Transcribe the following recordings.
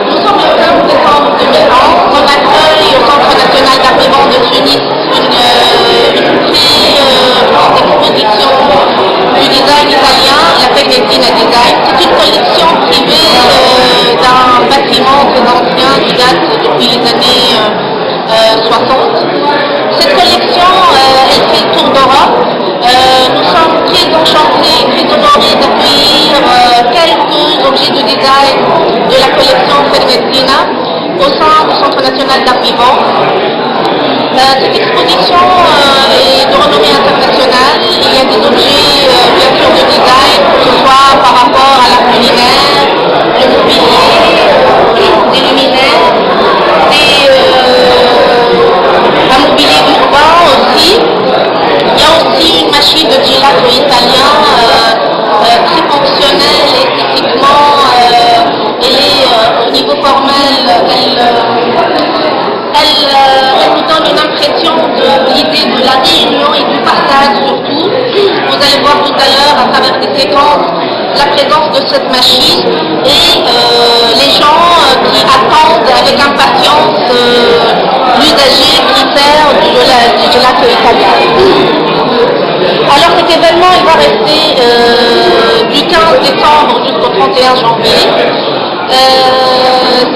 Nous sommes le 15 décembre 2011. On accueille au Centre national d'art-vivant de Tunis une très grande exposition du design italien, la Fegnetina Design. C'est une collection privée d'un bâtiment très ancien qui date depuis les années 60. Cette collection, elle fait le tour d'Europe. Nous sommes très enchantés, très honorés d'accueillir quelques objets de design de la collection Fegnetina au sein du Centre national d'art vivant. Cette exposition est de renommée internationale. Il y a des objets, bien sûr, de design, que ce soit par rapport à l'art culinaire, le mobilier, des luminaires, un mobilier urbain aussi. Il y a aussi une machine de gelato italien très fonctionnelle et esthétiquement. Elle est au niveau formel, elle nous donne une impression de l'idée de la réunion et du partage surtout. Vous allez voir tout à l'heure à travers des séquences la présence de cette machine et les gens qui attendent avec impatience l'usager qui sert du gelato italien. Alors cet événement il va rester du 15 décembre jusqu'au 31 janvier.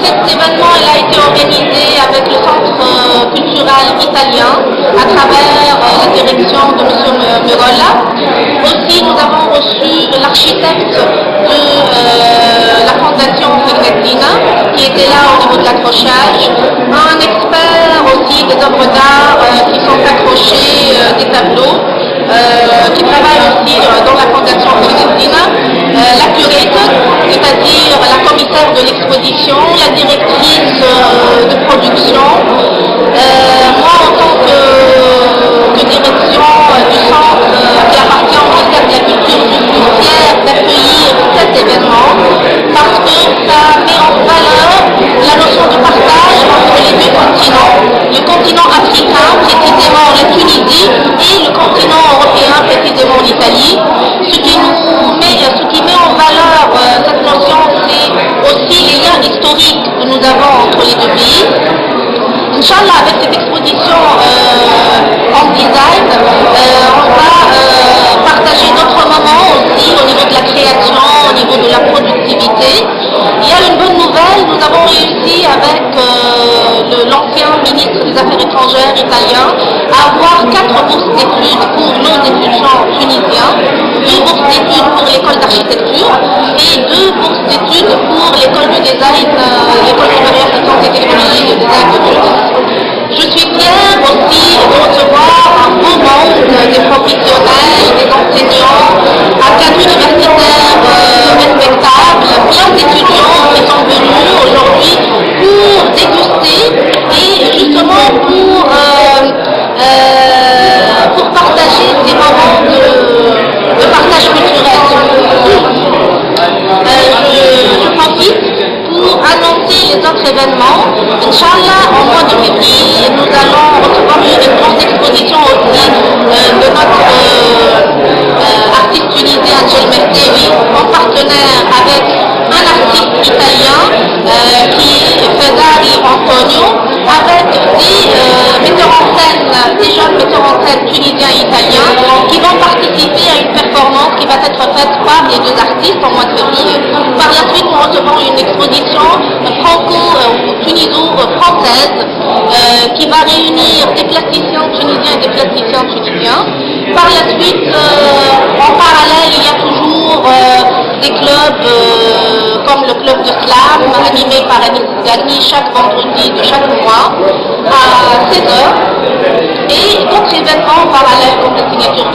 Cet événement il a été organisé avec le Centre culturel italien à travers la direction de M. Merolla. Aussi nous avons reçu l'architecte de la fondation Fegnetina qui était là au niveau de l'accrochage, un expert aussi des œuvres d'art qui sont accrochées, des tableaux, qui travaille aussi dans la fondation Fegnetina, la curator, c'est-à-dire la commissaire de l'exposition, la directrice de production. Moi, en tant que direction du centre qui appartient au ministère de la Culture, je suis fière d'accueillir cet événement parce que ça met en valeur la notion de partage entre les deux continents, le continent africain, précisément la Tunisie, et le continent européen, précisément l'Italie. Ce qui met en valeur cette notion, c'est aussi les liens historiques que nous avons entre les deux pays. Inch'Allah, avec cette exposition en design, on va partager d'autres moments aussi au niveau de la création, au niveau de la productivité. Il y a une bonne nouvelle, nous avons réussi avec l'ancien ministre des Affaires étrangères italien à avoir 4 bourses d'études pour nos étudiants tunisiens, 2 bourses d'études pour l'école d'architecture et 2 bourses d'études pour l'école de design, l'école supérieure des sciences et technologies de design de Tunis. Je suis fière aussi de recevoir un beau monde des professionnels, des enseignants, un cadre universitaire respectable, plein d'étudiants qui sont venus aujourd'hui pour déguster et justement pour partager ces moments de partage culturel. Je profite pour annoncer les autres événements. Inch'Allah, en mois de février, nous allons recevoir une grande exposition aussi de notre artiste tunisien Angel Mertevi, en partenaire avec un artiste italien qui est Fedari Antonio, avec des jeunes metteurs en scène tunisiens et italiens qui vont participer à une performance qui va être faite par les deux artistes en mois de février. Par la suite, nous recevons une exposition franco-tuniso-française qui va réunir des plasticiens tunisiens et des plasticiens tunisiens. Par la suite, en parallèle, il y a toujours des clubs comme le club de slam animé par Anis Gani chaque vendredi de chaque mois à 16h. Et d'autres événements parallèles comme la signature